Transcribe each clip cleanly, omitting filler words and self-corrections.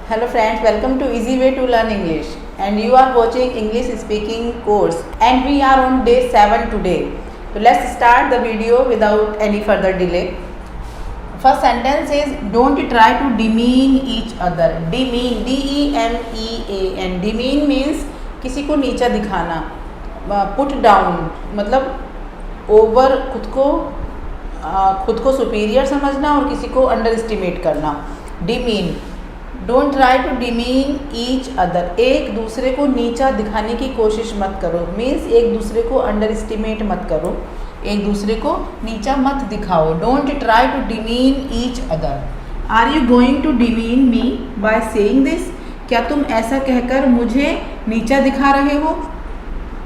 Hello friends, welcome to Easy Way to Learn English, and you are watching English speaking course, and we are on day 7 today. So let's start the video without any further delay. First sentence is don't try to demean each other. Demean, D-E-M-E-A-N. Demean means किसी को नीचा दिखाना. Put down मतलब over खुद को superior समझना और किसी को अंडर एस्टिमेट करना. Demean, don't try to demean each other. एक दूसरे को नीचा दिखाने की कोशिश मत करो. मीन्स एक दूसरे को अंडर एस्टिमेट मत करो, एक दूसरे को नीचा मत दिखाओ. Don't try to demean each other. Are you going to demean me by saying this? क्या तुम ऐसा कहकर मुझे नीचा दिखा रहे हो?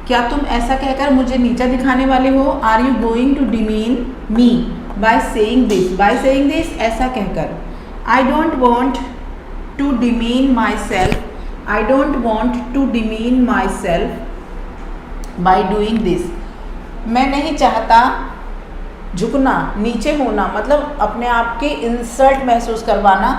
क्या तुम ऐसा कहकर मुझे नीचा दिखाने वाले हो? Are you going to demean me by saying this? By saying this ऐसा कहकर. I don't want to demean myself. I don't want to demean myself by doing this. मैं नहीं चाहता झुकना, नीचे होना, मतलब अपने आप के इंसल्ट महसूस करवाना.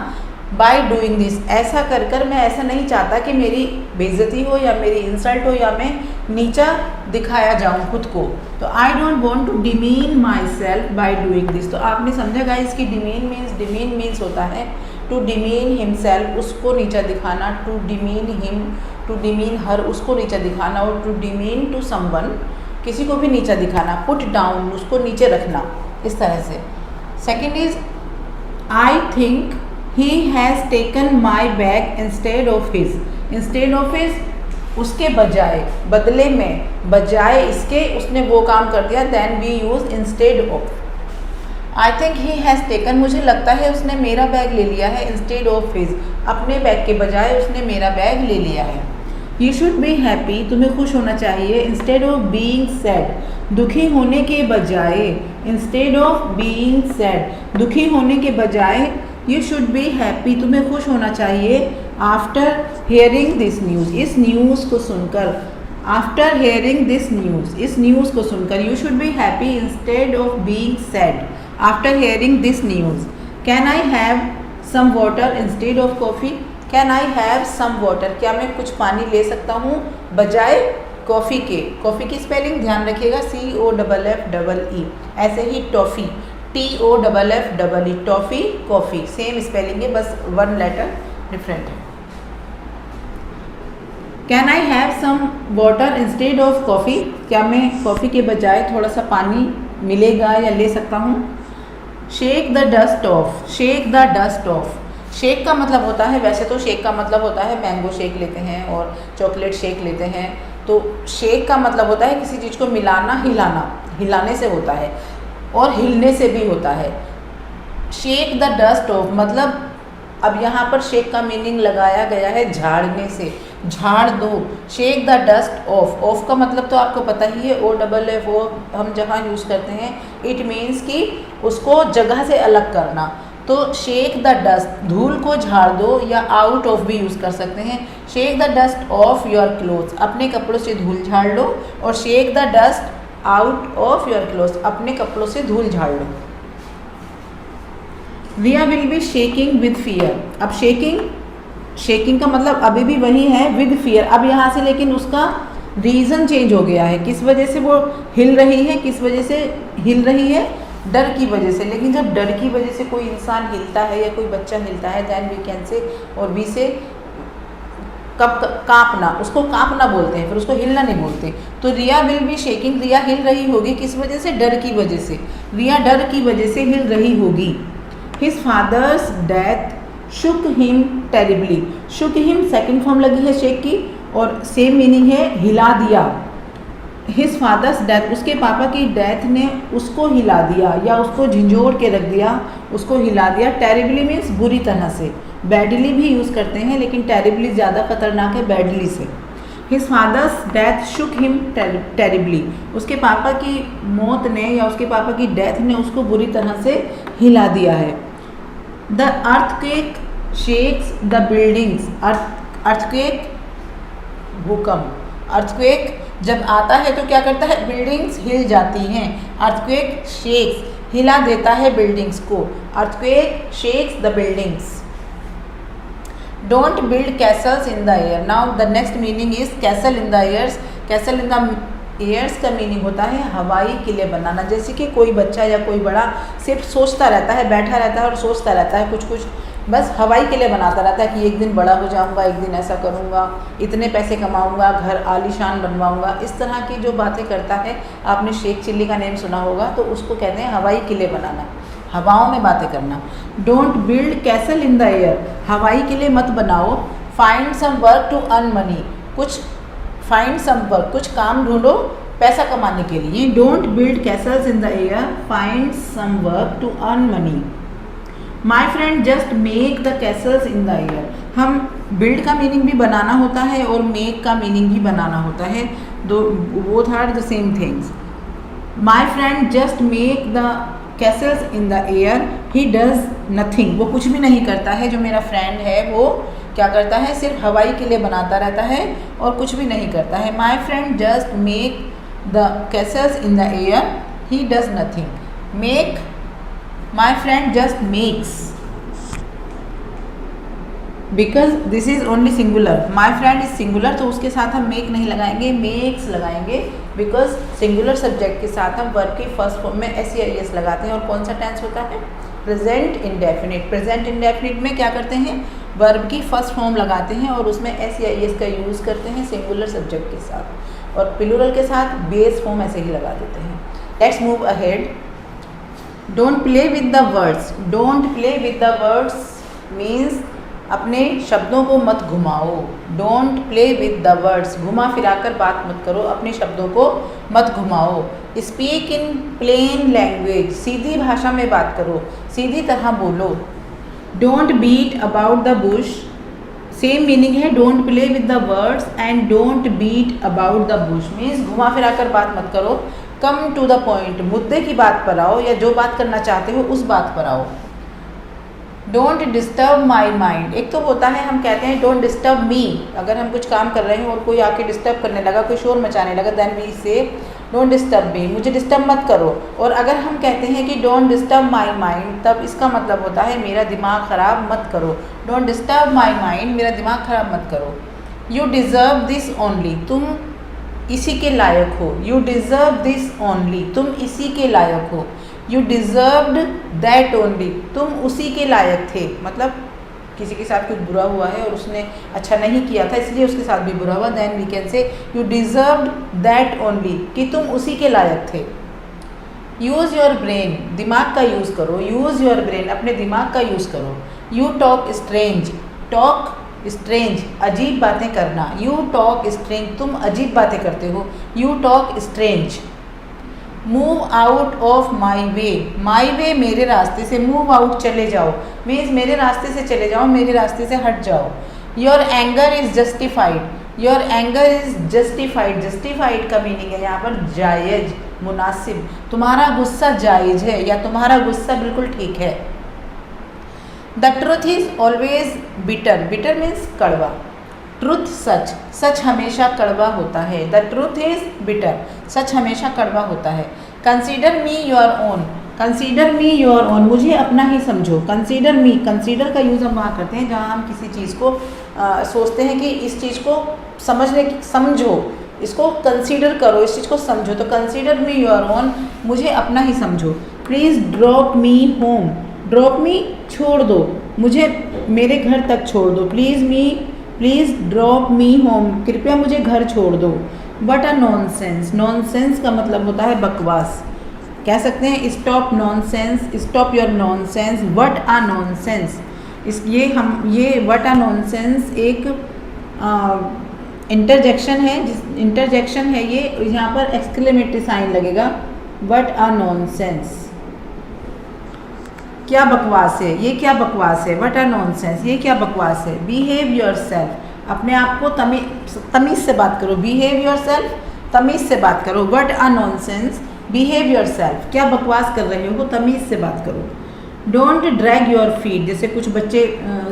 बाय डूइंग दिस, ऐसा कर कर मैं ऐसा नहीं चाहता कि मेरी बेइज्जती हो या मेरी इंसल्ट हो या मैं नीचा दिखाया जाऊं खुद को. तो I don't want to demean myself by doing this. तो आपने समझा गाइस कि डिमीन मीन्स होता है टू डिमीन हिमसेल्फ, उसको नीचा दिखाना. To demean him, to demean her, उसको नीचा दिखाना. और टू डिमीन टू समवन, किसी को भी नीचा दिखाना. पुट डाउन, उसको नीचे रखना, इस तरह से. Second is I think he has taken my bag instead of his. Instead of his, उसके बजाय, बदले में, बजाय इसके उसने वो काम कर दिया. Then we use instead of. I think he has taken, मुझे लगता है उसने मेरा बैग ले लिया है. इंस्टेड ऑफ हिज, अपने बैग के बजाय उसने मेरा बैग ले लिया है. यू शुड बी हैप्पी, तुम्हें खुश होना चाहिए. इंस्टेड ऑफ बीइंग सैड, दुखी होने के बजाय. इंस्टेड ऑफ बीइंग सैड, दुखी होने के बजाय. यू शुड बी हैप्पी, तुम्हें खुश होना चाहिए. आफ्टर हेयरिंग दिस न्यूज़, इस न्यूज़ को सुनकर. आफ्टर हेयरिंग दिस न्यूज़, इस न्यूज़ को सुनकर. You should be happy instead of being sad after hearing this news. Can I have some water instead of coffee? Can I have some water, क्या मैं कुछ पानी ले सकता हूँ बजाय कॉफ़ी के? कॉफ़ी की स्पेलिंग ध्यान रखिएगा, COFFEE. ऐसे ही toffee, TOFFE. Toffee, coffee, same spelling है, बस वन लेटर डिफरेंट है. Can I have some water instead of coffee? क्या मैं कॉफ़ी के बजाय थोड़ा सा पानी मिलेगा या ले सकता हूँ? Shake the dust of. Shake the dust of, shake का मतलब होता है, वैसे तो शेक का मतलब होता है मैंगो शेक लेते हैं और चॉकलेट शेक लेते हैं. तो शेक का मतलब होता है किसी चीज़ को मिलाना, हिलाना. हिलाने से होता है और हिलने से भी होता है. शेक द डस्ट ऑफ मतलब अब यहाँ पर शेक का मीनिंग लगाया गया है झाड़ने से. झाड़ दो. Shake the dust of. Of का मतलब तो आपको पता ही है, OFF हम जहाँ यूज़ करते हैं. इट मीन्स कि उसको जगह से अलग करना. तो शेक द डस्ट, धूल को झाड़ दो, या आउट ऑफ भी यूज़ कर सकते हैं. Shake the dust off your clothes, अपने कपड़ों से धूल झाड़ लो. और shake the dust out of your clothes, अपने कपड़ों से धूल झाड़ लो. Riya will be shaking with fear. अब शेकिंग का मतलब अभी भी वही है, विद फियर. अब यहाँ से लेकिन उसका रीज़न चेंज हो गया है. किस वजह से वो हिल रही है? किस वजह से हिल रही है? डर की वजह से. लेकिन जब डर की वजह से कोई इंसान हिलता है या कोई बच्चा हिलता है, दैन वी कैन से, और वी से कांपना, उसको कांपना बोलते हैं, फिर उसको हिलना नहीं बोलते. तो रिया विल बी शेकिंग, रिया हिल रही होगी. किस वजह से? डर की वजह से. रिया डर की वजह से हिल रही होगी. हिज फादर्स डेथ शुक हिम टेरिबली. शुक हिम सेकेंड फॉर्म लगी है शेक की, और सेम मीनिंग है हिला दिया. हिज फादर्स डेथ, उसके पापा की डेथ ने उसको हिला दिया या उसको झंझोड़ के रख दिया, उसको हिला दिया. टेरिबली मीन्स बुरी तरह से. बैडली भी यूज़ करते हैं, लेकिन टेरिबली ज़्यादा खतरनाक है बैडली से. हिज फादर्स डेथ शुक हिम टेरिबली, उसके पापा की मौत ने या उसके पापा की डेथ ने उसको बुरी तरह से हिला दिया है. The earthquake shakes the buildings. Earthquake भूकंप. अर्थक्वेक जब आता है तो क्या करता है? बिल्डिंग्स हिल जाती हैं. अर्थक्वेक शेक्स, हिला देता है बिल्डिंग्स को. Earthquake shakes the buildings. Don't build castles in the air. Now the next meaning is castle in the airs. Castle in the airs का मीनिंग होता है हवाई किले बनाना। जैसे कि कोई बच्चा या कोई बड़ा सिर्फ सोचता रहता है, बैठा रहता है और सोचता रहता है कुछ कुछ, बस हवाई किले बनाता रहता है कि एक दिन बड़ा हो जाऊंगा, एक दिन ऐसा करूंगा, इतने पैसे कमाऊंगा, घर आलीशान बनवाऊंगा, इस तरह की जो बातें करता है। आपने शेख चिल्ली का नेम सुना होगा, तो उसको कहते हैं हवाई किले बनाना, हवाओं में बातें करना। Don't build castle in the air, हवाई किले मत बनाओ। Find some work to earn money, कुछ फाइंड सम वर्क, कुछ काम ढूंढो पैसा कमाने के लिए। Don't build castles in the air, find some work to earn money. My friend just make the castles in the air. हम बिल्ड का मीनिंग भी बनाना होता है और मेक का मीनिंग भी बनाना होता है, दो both are the same things. My friend just make the castles in the air, he does nothing, वो कुछ भी नहीं करता है। जो मेरा फ्रेंड है वो क्या करता है, सिर्फ हवाई किले बनाता रहता है और कुछ भी नहीं करता है। माई friend just make the castles in the air, he does nothing. Make, my friend just makes, because this is only singular. My friend is singular, तो उसके साथ हम मेक नहीं लगाएंगे, मेक्स लगाएंगे, बिकॉज सिंगुलर सब्जेक्ट के साथ हम वर्ब की फर्स्ट फॉर्म में एस या एस लगाते हैं। और कौन सा टेंस होता है, प्रेजेंट इंडेफिनिट। प्रेजेंट इंडेफिनिट में क्या करते हैं, वर्ब की फर्स्ट फॉर्म लगाते हैं और उसमें एस या एस का यूज़ करते हैं सिंगुलर सब्जेक्ट के साथ, और प्लूरल के साथ बेस फॉर्म ऐसे ही लगा देते हैं। Let's move ahead. Don't play with the words. Don't play with the words means अपने शब्दों को मत घुमाओ। Don't play with the words, घुमा फिराकर बात मत करो, अपने शब्दों को मत घुमाओ। स्पीक इन प्लेन लैंग्वेज, सीधी भाषा में बात करो, सीधी तरह बोलो। Don't beat about the bush, same meaning है don't play with the words and don't beat about the bush means घुमा फिराकर बात मत करो। कम टू द पॉइंट, मुद्दे की बात पर आओ, या जो बात करना चाहते हो उस बात पर आओ। डोंट डिस्टर्ब माई माइंड, एक तो होता है हम कहते हैं डोंट डिस्टर्ब मी, अगर हम कुछ काम कर रहे हैं और कोई आके डिस्टर्ब करने लगा, कोई शोर मचाने लगा, देन वी से डोंट डिस्टर्ब मी, मुझे डिस्टर्ब मत करो। और अगर हम कहते हैं कि डोंट डिस्टर्ब माई माइंड, तब इसका मतलब होता है मेरा दिमाग ख़राब मत करो। डोंट डिस्टर्ब माई माइंड, मेरा दिमाग ख़राब मत करो। यू डिज़र्व दिस ओनली, तुम इसी के लायक हो। यू डिज़र्व दिस ओनली, तुम इसी के लायक हो। यू डिज़र्व्ड दैट ओनली, तुम उसी के लायक थे। मतलब किसी के साथ कुछ बुरा हुआ है और उसने अच्छा नहीं किया था इसलिए उसके साथ भी बुरा हुआ, then we can say you deserved that only, कि तुम उसी के लायक थे। यूज़ योर ब्रेन, दिमाग का यूज़ करो। यूज़ योर ब्रेन, अपने दिमाग का यूज़ करो। You talk strange, talk strange, अजीब बातें करना। यू टॉक स्ट्रेंज, तुम अजीब बातें करते हो। You talk strange. Move out of my way, my way मेरे रास्ते से, मूव आउट चले जाओ मीन्स मेरे रास्ते से चले जाओ, मेरे रास्ते से हट जाओ। Your anger is justified, your anger is justified, justified का मीनिंग है यहाँ पर जायज़, मुनासिब। तुम्हारा गुस्सा जायज़ है या तुम्हारा गुस्सा बिल्कुल ठीक है। The truth is always bitter, bitter means कड़वा। ट्रुथ सच, सच हमेशा कड़वा होता है। द ट्रुथ इज़ बिटर, सच हमेशा कड़वा होता है। Consider me your own, consider me your own, मुझे अपना ही समझो। कंसीडर मी, कंसीडर का यूज़ हम वहाँ करते हैं जहाँ हम किसी चीज़ को सोचते हैं कि इस चीज़ को समझो, इसको कंसीडर करो, इस चीज़ को समझो। तो कंसीडर मी योर ओन, मुझे अपना ही समझो। Please drop me home, drop me छोड़ दो, मुझे मेरे घर तक छोड़ दो। प्लीज़ ड्रॉप मी होम, कृपया मुझे घर छोड़ दो। वट अ नॉनसेंस, नॉनसेंस का मतलब होता है बकवास। कह सकते हैं stop nonsense, stop your nonsense. What a nonsense, ये वट अ नॉनसेंस एक इंटरजेक्शन है, इंटरजेक्शन है ये, यहाँ पर एक्सक्लेमेटरी साइन लगेगा। वट अ नॉनसेंस, क्या बकवास है, ये क्या बकवास है। वट अ नॉनसेंस, ये क्या बकवास है। बिहेव योरसेल्फ, अपने आप को तमीज़ से बात करो। बिहेव योरसेल्फ, तमीज़ से बात करो। What a nonsense, behave yourself, क्या बकवास कर रहे हो, तमीज़ से बात करो। डोंट ड्रैग योर फीट, जैसे कुछ बच्चे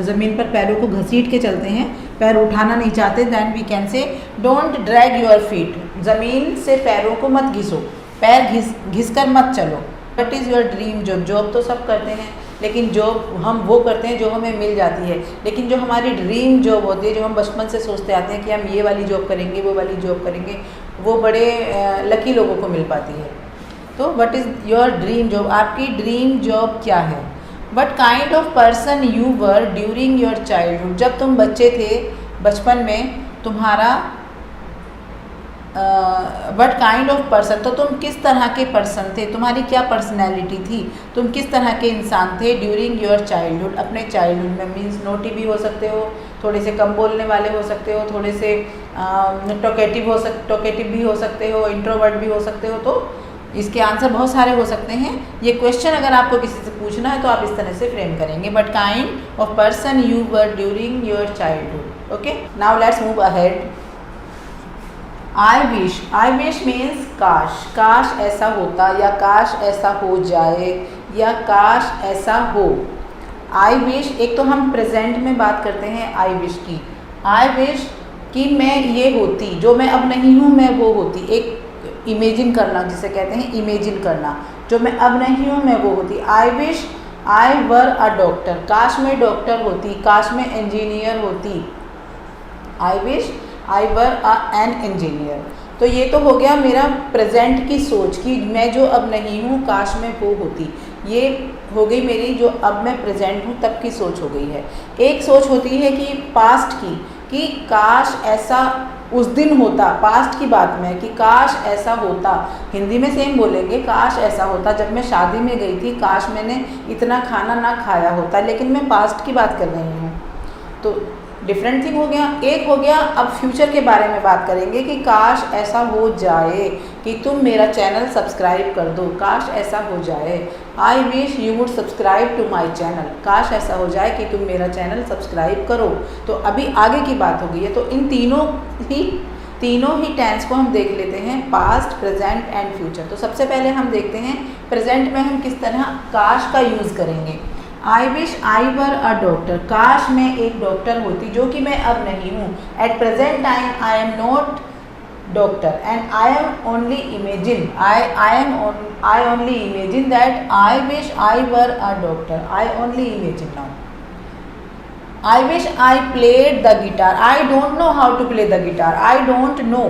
ज़मीन पर पैरों को घसीट के चलते हैं, पैर उठाना नहीं चाहते, than we can say don't drag your feet, ज़मीन से पैरों को मत घिसो, पैर घिस कर मत चलो। What is your dream job, job तो सब करते हैं, लेकिन जॉब हम वो करते हैं जो हमें मिल जाती है। लेकिन जो हमारी ड्रीम जॉब होती है, जो हम बचपन से सोचते आते हैं कि हम ये वाली जॉब करेंगे, वो वाली जॉब करेंगे, वो बड़े लकी लोगों को मिल पाती है। तो what is your dream job? आपकी ड्रीम जॉब क्या है? What kind of person you were during your childhood? जब तुम बच्चे थे, बचपन में तुम्हारा वट काइंड ऑफ पर्सन, तो तुम किस तरह के पर्सन थे, तुम्हारी क्या पर्सनैलिटी थी, तुम किस तरह के इंसान थे ड्यूरिंग योर चाइल्डहुड, अपने चाइल्डहुड में। मीन्स नोटी भी हो सकते हो, थोड़े से कम बोलने वाले हो सकते हो, थोड़े से टॉकेटिव भी हो सकते हो, इंट्रोवर्ट भी हो सकते हो। तो इसके आंसर बहुत सारे हो सकते हैं। ये क्वेश्चन अगर आपको किसी से पूछना है तो आप इस तरह से फ्रेम करेंगे, but kind of person you were during your childhood. Okay, now let's move ahead. I wish means काश, काश ऐसा होता, या काश ऐसा हो जाए, या काश ऐसा हो। आई विश, एक तो हम प्रेजेंट में बात करते हैं आई विश की। आई विश कि मैं ये होती, जो मैं अब नहीं हूँ मैं वो होती। एक इमेजिन करना जिसे कहते हैं, इमेजिन करना, जो मैं अब नहीं हूँ मैं वो होती। आई wish I were a doctor, काश मैं डॉक्टर होती, काश मैं इंजीनियर होती। आई wish I were an engineer. तो ये तो हो गया मेरा प्रेजेंट की सोच कि मैं जो अब नहीं हूँ काश मैं वो होती। ये हो गई मेरी जो अब मैं प्रेजेंट हूँ तब की सोच हो गई है। एक सोच होती है कि पास्ट की, कि काश ऐसा उस दिन होता, पास्ट की बात में, कि काश ऐसा होता। हिंदी में सेम बोलेंगे, काश ऐसा होता, जब मैं शादी में गई थी काश मैंने इतना खाना ना खाया होता, लेकिन मैं पास्ट की बात कर रही हूँ। तो डिफरेंट थिंग हो गया। एक हो गया अब फ्यूचर के बारे में बात करेंगे कि काश ऐसा हो जाए कि तुम मेरा चैनल सब्सक्राइब कर दो, काश ऐसा हो जाए। I wish you would subscribe to my channel, काश ऐसा हो जाए कि तुम मेरा चैनल सब्सक्राइब करो। तो अभी आगे की बात हो गई है। तो इन तीनों ही टेंस को हम देख लेते हैं, पास्ट, प्रेजेंट एंड फ्यूचर। तो सबसे पहले हम देखते हैं प्रेजेंट में हम किस तरह काश का यूज़ करेंगे। आई wish I were a doctor, काश मैं एक डॉक्टर होती, जो कि मैं अब नहीं हूँ। At present time I am not doctor and I am only imagine, I only imagine that I wish I were a doctor, I only imagine now. I wish I played the guitar, I don't know how to play the guitar, I don't know,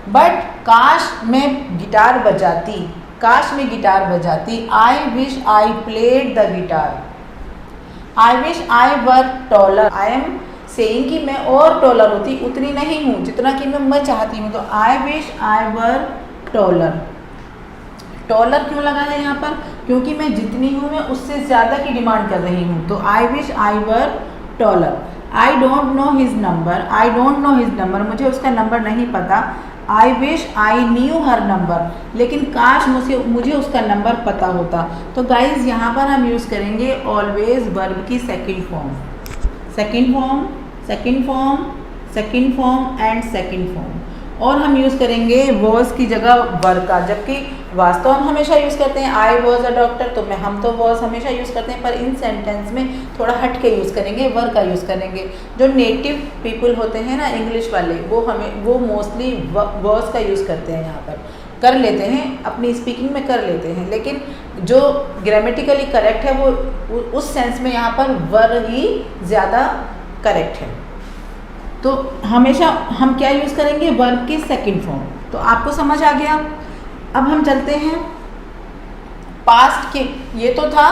but काश मैं guitar बजाती, काश मैं guitar बजाती। I wish I played the guitar. I wish I were taller, I am saying कि मैं और taller होती, उतनी नहीं हूँ जितना कि मैं चाहती हूँ। तो I wish I were taller. Taller क्यों लगा है यहाँ पर? क्योंकि मैं जितनी हूँ मैं उससे ज़्यादा की डिमांड कर रही हूँ। तो I wish I were taller. I don't know his number, I don't know his number, मुझे उसका नंबर नहीं पता। आई wish I knew her number, लेकिन काश मुझे उसका नंबर पता होता। तो गाइज यहाँ पर हम यूज़ करेंगे ऑलवेज वर्ब की second form, second form, second form, second form and second form. और हम यूज़ करेंगे वॉज की जगह वर का, जबकि वास्तव हम हमेशा यूज़ करते हैं आई वॉज अ डॉक्टर, तो हम तो वॉज हमेशा यूज़ करते हैं, पर इन सेंटेंस में थोड़ा हट के यूज़ करेंगे, वर का यूज़ करेंगे। जो नेटिव पीपल होते हैं ना इंग्लिश वाले, वो मोस्टली वॉज का यूज़ करते हैं, यहाँ पर कर लेते हैं, अपनी स्पीकिंग में कर लेते हैं, लेकिन जो ग्रामेटिकली करेक्ट है वो उस सेंस में यहाँ पर वर ही ज़्यादा करेक्ट है। तो हमेशा हम क्या यूज़ करेंगे? वर्ब की सेकंड फॉर्म। तो आपको समझ आ गया। अब हम चलते हैं पास्ट के, ये तो था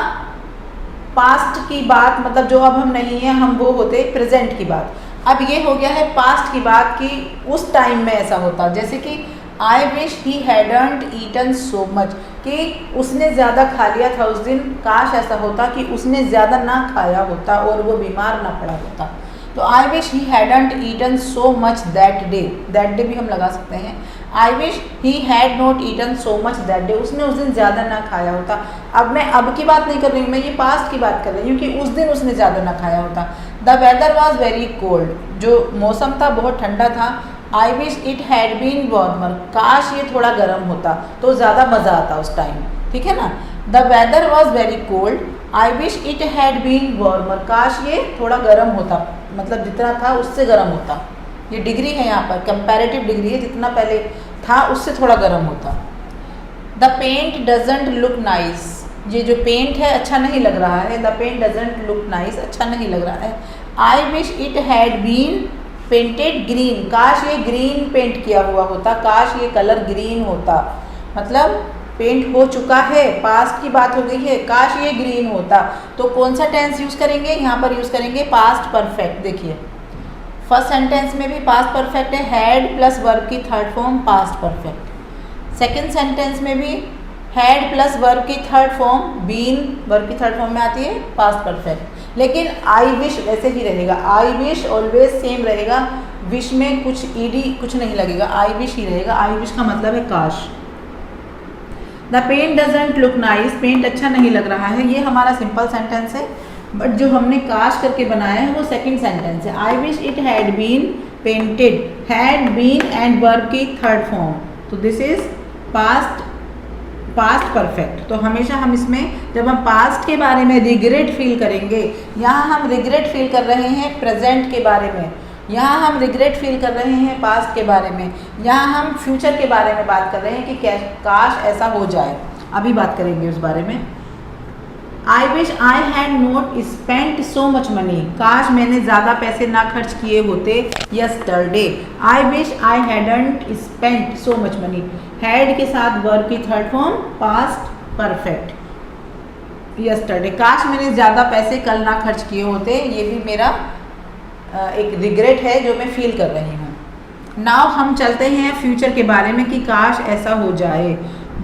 पास्ट की बात, मतलब जो अब हम नहीं हैं हम वो होते प्रेजेंट की बात। अब ये हो गया है पास्ट की बात कि उस टाइम में ऐसा होता, जैसे कि I wish he hadn't eaten so much, कि उसने ज़्यादा खा लिया था उस दिन, काश ऐसा होता कि उसने ज़्यादा ना खाया होता और वो बीमार ना पड़ा होता। तो I wish he hadn't eaten so much that day, that day भी हम लगा सकते हैं। I wish he had not eaten so much that day, उसने उस दिन ज़्यादा ना खाया होता। अब मैं अब की बात नहीं कर रही हूँ, मैं ये पास्ट की बात कर रही हूँ कि उस दिन उसने ज़्यादा ना खाया होता। The weather was very cold, जो मौसम था बहुत ठंडा था। I wish it had been warmer, काश ये थोड़ा गर्म होता तो ज़्यादा मज़ा आता उस टाइम, ठीक है ना। The weather was very cold, I wish it had been warmer, काश ये थोड़ा गर्म होता, मतलब जितना था उससे गर्म होता। ये डिग्री है यहाँ पर, कंपैरेटिव डिग्री है, जितना पहले था उससे थोड़ा गर्म होता। The paint doesn't look nice, ये जो पेंट है अच्छा नहीं लग रहा है, the paint doesn't look nice, अच्छा नहीं लग रहा है। I wish it had been painted green, काश ये ग्रीन पेंट किया हुआ होता, काश ये कलर ग्रीन होता। मतलब पेंट हो चुका है, पास्ट की बात हो गई है, काश ये ग्रीन होता। तो कौन सा टेंस यूज़ करेंगे, यहाँ पर यूज़ करेंगे पास्ट परफेक्ट। देखिए फर्स्ट सेंटेंस में भी पास्ट परफेक्ट है, हैड प्लस वर्ब की third form past perfect. Second sentence में भी हैड प्लस वर्ब की थर्ड फॉर्म बीन वर्ब की थर्ड फॉर्म में आती है पास्ट परफेक्ट। लेकिन आई विश वैसे ही रहेगा, आई विश ऑलवेज सेम रहेगा, विश में कुछ ईडी कुछ नहीं लगेगा, आई विश ही रहेगा। आई विश का मतलब है काश। The paint doesn't look nice, paint अच्छा नहीं लग रहा है, ये हमारा सिंपल सेंटेंस है। बट जो हमने काश करके बनाया है वो सेकंड सेंटेंस है। I wish it had been painted, had been and verb की थर्ड फॉर्म, तो दिस इज पास्ट परफेक्ट। तो हमेशा हम इसमें जब हम पास्ट के बारे में रिग्रेट फील करेंगे, यहाँ हम रिग्रेट फील कर रहे हैं प्रेजेंट के बारे में, यहाँ हम रिग्रेट फील कर रहे हैं पास्ट के बारे में, यहाँ हम फ्यूचर के बारे में बात कर रहे हैं कि काश ऐसा हो जाए। अभी बात करेंगे उस बारे में। आई wish I had not spent so much money, काश मैंने ज़्यादा पैसे ना खर्च किए होते yesterday. I wish I hadn't spent so much money, had के साथ वर्ब की third form past perfect yesterday, काश मैंने ज़्यादा पैसे कल ना खर्च किए होते, ये भी मेरा एक रिग्रेट है जो मैं फील कर रही हूँ। नाउ हम चलते हैं फ्यूचर के बारे में कि काश ऐसा हो जाए।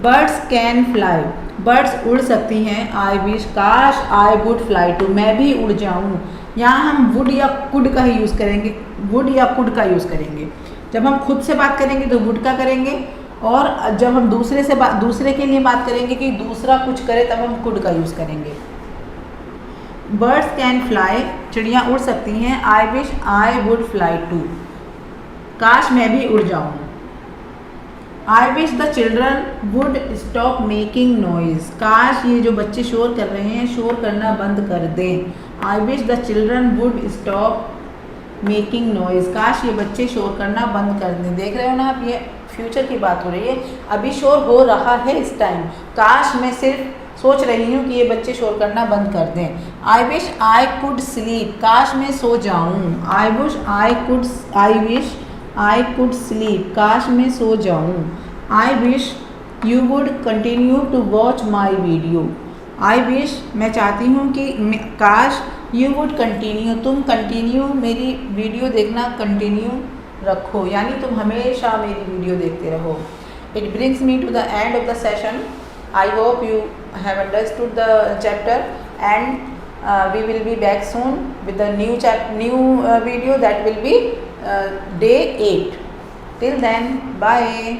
बर्ड्स कैन फ्लाई, बर्ड्स उड़ सकती हैं। आई विश काश आई वुड फ्लाई टू, मैं भी उड़ जाऊँ। यहाँ हम वुड या कुड का ही यूज़ करेंगे, वुड या कुड का यूज़ करेंगे। जब हम खुद से बात करेंगे तो वुड का करेंगे, और जब हम दूसरे के लिए बात करेंगे कि दूसरा कुछ करे तब हम कुड का यूज़ करेंगे। बर्ड्स कैन फ्लाई, चिड़ियाँ उड़ सकती हैं। I wish I would fly too, काश मैं भी उड़ जाऊँ। I wish the children would stop making noise, काश ये जो बच्चे शोर कर रहे हैं शोर करना बंद कर दें। I wish the children would stop making noise, काश ये बच्चे शोर करना बंद कर दें। देख रहे हो ना आप, ये फ्यूचर की बात हो रही है, अभी शोर हो रहा है इस टाइम, काश मैं सिर्फ सोच रही हूँ कि ये बच्चे शोर करना बंद कर दें। I wish I could sleep, काश मैं सो जाऊँ। I wish I could sleep, काश मैं सो जाऊँ। I wish you would continue to watch my video, I wish मैं चाहती हूँ कि काश यू वुड कंटिन्यू, तुम कंटिन्यू मेरी वीडियो देखना कंटिन्यू रखो, यानी तुम हमेशा मेरी वीडियो देखते रहो। It brings me to the end of the session. I hope you have understood the chapter, and we will be back soon with the new video that will be day 8. Till then, bye.